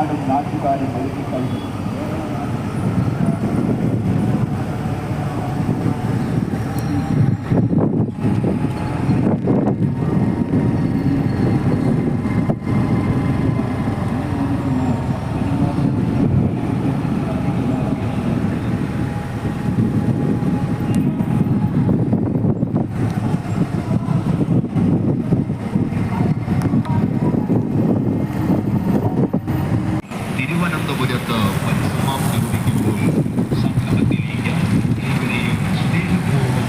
നാടും നാട്ടുകാരും ഒരുക്കി കഴിഞ്ഞു. തിരുവനന്തപുരത്ത് പരിസമാപ്തി കുറിക്കുമ്പോൾ സംഗമത്തിലേക്ക് ഏവരെയും സ്നേഹപൂർവ്വം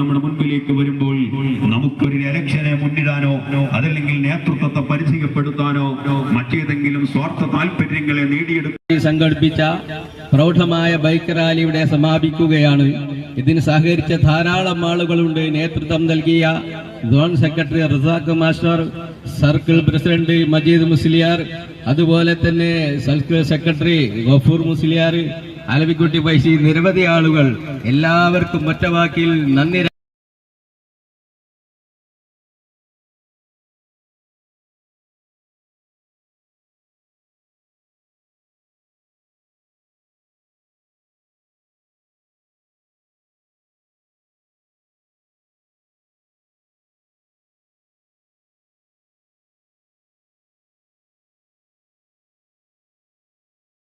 നമ്മുടെ മുൻപിലേക്ക് വരുമ്പോൾ നമുക്കൊരു ഇലക്ഷനെ മുന്നിടാനോ അതല്ലെങ്കിൽ നേതൃത്വത്തെ പരിചയപ്പെടുത്താനോ മറ്റേതെങ്കിലും സ്വാർത്ഥ താല്പര്യങ്ങളെ നേടിയെടുക്കാൻ സംഘടിപ്പിച്ച പ്രൗഢമായ ബൈക്ക് റാലി ഇവിടെ സമാപിക്കുകയാണ്. ഇതിന് സഹകരിച്ച ധാരാളം ആളുകളുണ്ട്. നേതൃത്വം നൽകിയ zone secretary Razak master, circle president Majeed Musliyar, അതുപോലെ തന്നെ സർക്കിൾ സെക്രട്ടറി ഗഫൂർ മുസ്ലിയാർ, അലവിക്കുട്ടി പൈസി, നിരവധി ആളുകൾ, എല്ലാവർക്കും ഒറ്റവാക്കിൽ നന്ദി.